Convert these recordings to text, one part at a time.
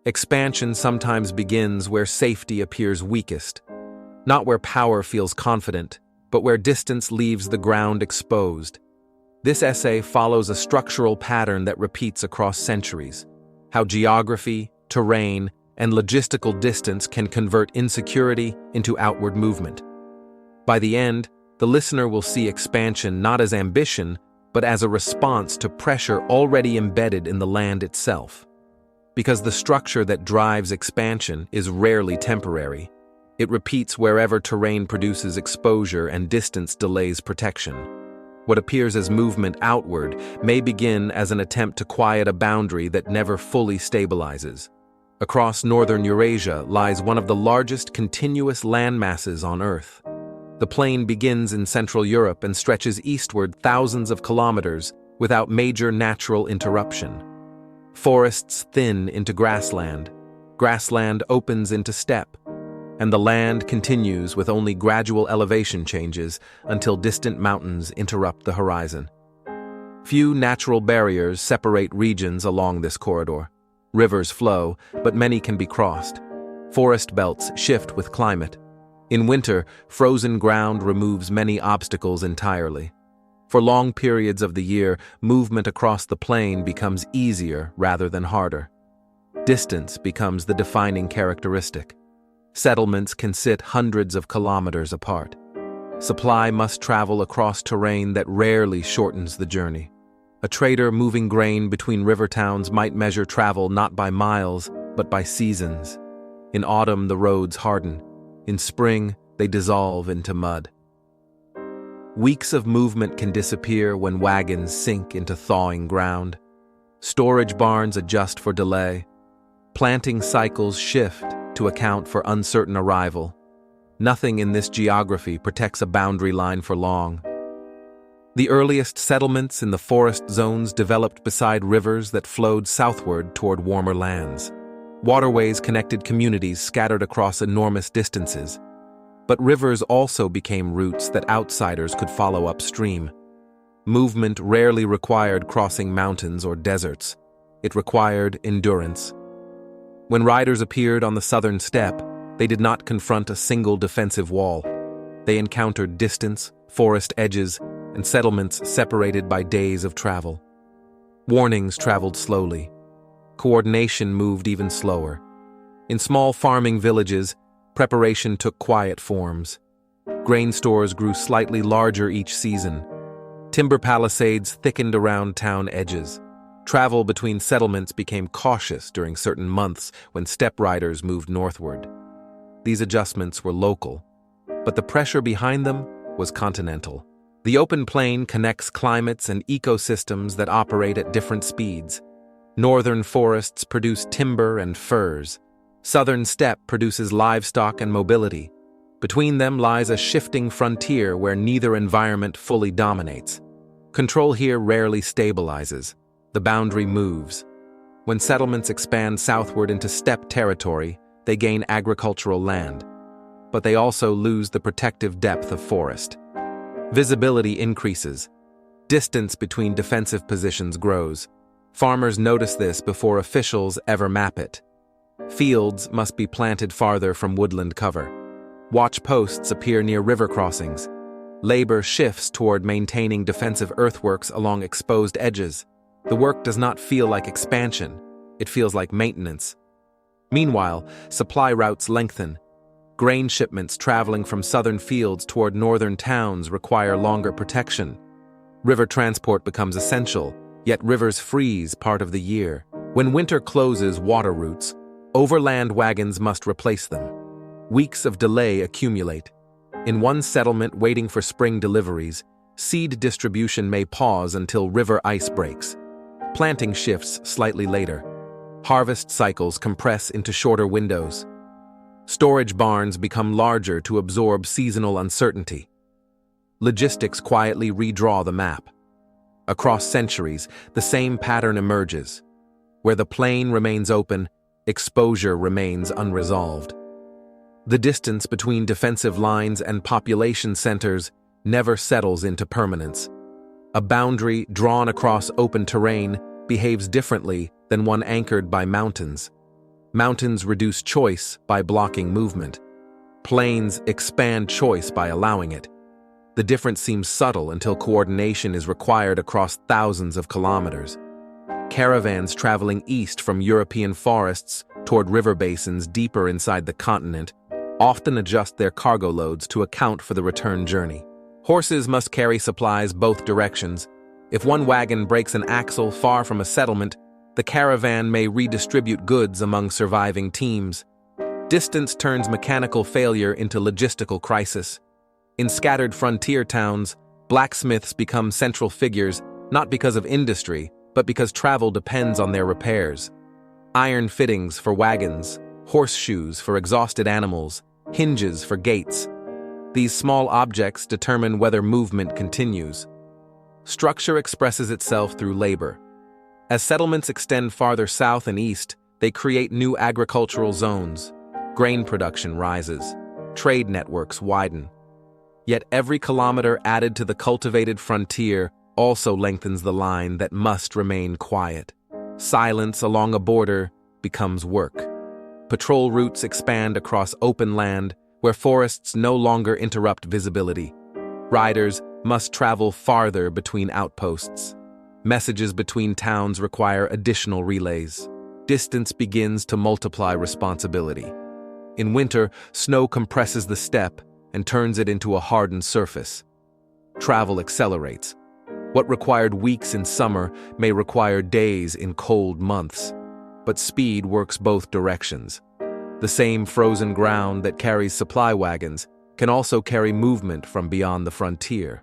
Expansion sometimes begins where safety appears weakest, not where power feels confident, but where distance leaves the ground exposed. This essay follows a structural pattern that repeats across centuries: how geography, terrain, and logistical distance can convert insecurity into outward movement. By the end, the listener will see expansion not as ambition, but as a response to pressure already embedded in the land itself. Because the structure that drives expansion is rarely temporary. It repeats wherever terrain produces exposure and distance delays protection. What appears as movement outward may begin as an attempt to quiet a boundary that never fully stabilizes. Across northern Eurasia lies one of the largest continuous landmasses on Earth. The plain begins in Central Europe and stretches eastward thousands of kilometers without major natural interruption. Forests thin into grassland, grassland opens into steppe, and the land continues with only gradual elevation changes until distant mountains interrupt the horizon. Few natural barriers separate regions along this corridor. Rivers flow, but many can be crossed. Forest belts shift with climate. In winter, frozen ground removes many obstacles entirely. For long periods of the year, movement across the plain becomes easier rather than harder. Distance becomes the defining characteristic. Settlements can sit hundreds of kilometers apart. Supply must travel across terrain that rarely shortens the journey. A trader moving grain between river towns might measure travel not by miles, but by seasons. In autumn, the roads harden. In spring, they dissolve into mud. Weeks of movement can disappear when wagons sink into thawing ground. Storage barns adjust for delay. Planting cycles shift to account for uncertain arrival. Nothing in this geography protects a boundary line for long. The earliest settlements in the forest zones developed beside rivers that flowed southward toward warmer lands. Waterways connected communities scattered across enormous distances. But rivers also became routes that outsiders could follow upstream. Movement rarely required crossing mountains or deserts. It required endurance. When riders appeared on the southern steppe, they did not confront a single defensive wall. They encountered distance, forest edges, and settlements separated by days of travel. Warnings traveled slowly. Coordination moved even slower. In small farming villages, preparation took quiet forms. Grain stores grew slightly larger each season. Timber palisades thickened around town edges. Travel between settlements became cautious during certain months when steppe riders moved northward. These adjustments were local, but the pressure behind them was continental. The open plain connects climates and ecosystems that operate at different speeds. Northern forests produce timber and furs. Southern steppe produces livestock and mobility. Between them lies a shifting frontier where neither environment fully dominates. Control here rarely stabilizes. The boundary moves. When settlements expand southward into steppe territory, they gain agricultural land. But they also lose the protective depth of forest. Visibility increases. Distance between defensive positions grows. Farmers notice this before officials ever map it. Fields must be planted farther from woodland cover. Watch posts appear near river crossings. Labor shifts toward maintaining defensive earthworks along exposed edges. The work does not feel like expansion. It feels like maintenance. Meanwhile, supply routes lengthen. Grain shipments traveling from southern fields toward northern towns require longer protection. River transport becomes essential, yet rivers freeze part of the year. When winter closes water routes, overland wagons must replace them. Weeks of delay accumulate. In one settlement waiting for spring deliveries, seed distribution may pause until river ice breaks. Planting shifts slightly later. Harvest cycles compress into shorter windows. Storage barns become larger to absorb seasonal uncertainty. Logistics quietly redraw the map. Across centuries, the same pattern emerges. Where the plain remains open, exposure remains unresolved. The distance between defensive lines and population centers never settles into permanence. A boundary drawn across open terrain behaves differently than one anchored by mountains. Mountains reduce choice by blocking movement. Plains expand choice by allowing it. The difference seems subtle until coordination is required across thousands of kilometers. Caravans traveling east from European forests toward river basins deeper inside the continent often adjust their cargo loads to account for the return journey. Horses must carry supplies both directions. If one wagon breaks an axle far from a settlement, the caravan may redistribute goods among surviving teams. Distance turns mechanical failure into logistical crisis. In scattered frontier towns, blacksmiths become central figures not because of industry, but because travel depends on their repairs. Iron fittings for wagons, horseshoes for exhausted animals, hinges for gates. These small objects determine whether movement continues. Structure expresses itself through labor. As settlements extend farther south and east, they create new agricultural zones. Grain production rises. Trade networks widen. Yet every kilometer added to the cultivated frontier also lengthens the line that must remain quiet. Silence along a border becomes work. Patrol routes expand across open land where forests no longer interrupt visibility. Riders must travel farther between outposts. Messages between towns require additional relays. Distance begins to multiply responsibility. In winter, snow compresses the steppe and turns it into a hardened surface. Travel accelerates. What required weeks in summer may require days in cold months. But speed works both directions. The same frozen ground that carries supply wagons can also carry movement from beyond the frontier.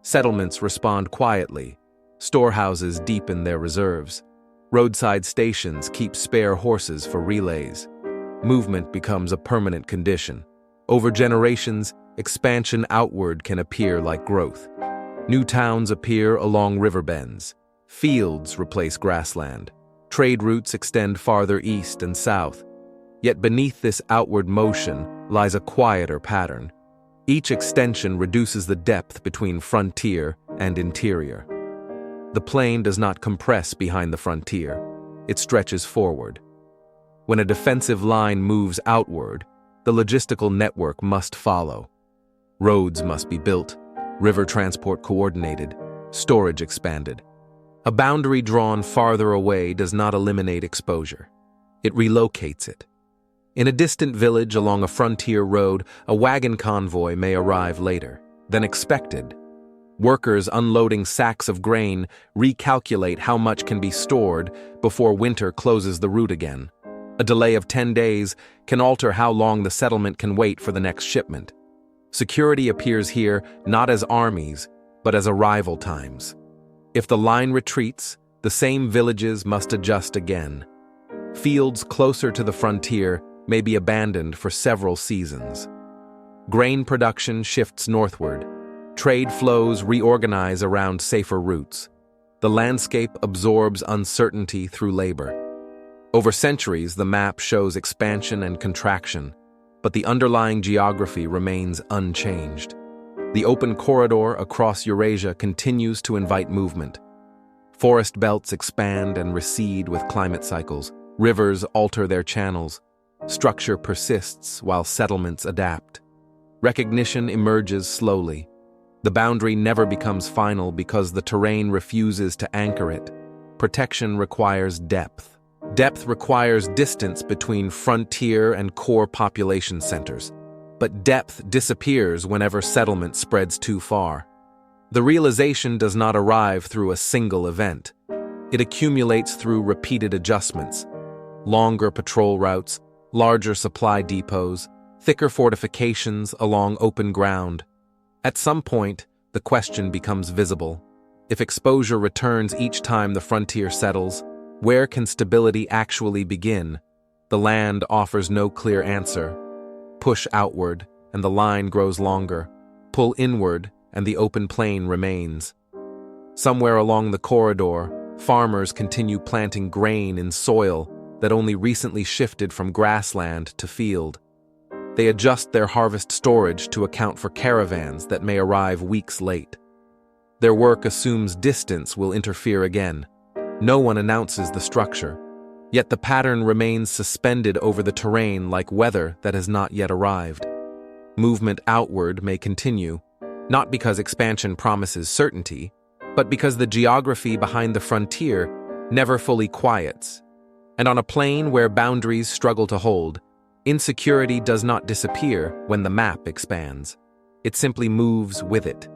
Settlements respond quietly. Storehouses deepen their reserves. Roadside stations keep spare horses for relays. Movement becomes a permanent condition. Over generations, expansion outward can appear like growth. New towns appear along river bends. Fields replace grassland. Trade routes extend farther east and south. Yet beneath this outward motion lies a quieter pattern. Each extension reduces the depth between frontier and interior. The plain does not compress behind the frontier. It stretches forward. When a defensive line moves outward, the logistical network must follow. Roads must be built, river transport coordinated, storage expanded. A boundary drawn farther away does not eliminate exposure. It relocates it. In a distant village along a frontier road, a wagon convoy may arrive later than expected. Workers unloading sacks of grain recalculate how much can be stored before winter closes the route again. A delay of 10 days can alter how long the settlement can wait for the next shipment. Security appears here not as armies, but as arrival times. If the line retreats, the same villages must adjust again. Fields closer to the frontier may be abandoned for several seasons. Grain production shifts northward. Trade flows reorganize around safer routes. The landscape absorbs uncertainty through labor. Over centuries, the map shows expansion and contraction, but the underlying geography remains unchanged. The open corridor across Eurasia continues to invite movement. Forest belts expand and recede with climate cycles. Rivers alter their channels. Structure persists while settlements adapt. Recognition emerges slowly. The boundary never becomes final because the terrain refuses to anchor it. Protection requires depth. Depth requires distance between frontier and core population centers. But depth disappears whenever settlement spreads too far. The realization does not arrive through a single event. It accumulates through repeated adjustments. Longer patrol routes, larger supply depots, thicker fortifications along open ground. At some point, the question becomes visible. If exposure returns each time the frontier settles, where can stability actually begin? The land offers no clear answer. Push outward, and the line grows longer. Pull inward, and the open plain remains. Somewhere along the corridor, farmers continue planting grain in soil that only recently shifted from grassland to field. They adjust their harvest storage to account for caravans that may arrive weeks late. Their work assumes distance will interfere again. No one announces the structure. Yet the pattern remains suspended over the terrain like weather that has not yet arrived. Movement outward may continue, not because expansion promises certainty, but because the geography behind the frontier never fully quiets. And on a plane where boundaries struggle to hold, insecurity does not disappear when the map expands. It simply moves with it.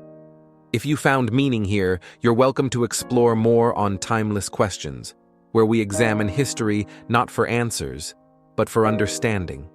If you found meaning here, you're welcome to explore more on Timeless Questions, where we examine history not for answers, but for understanding.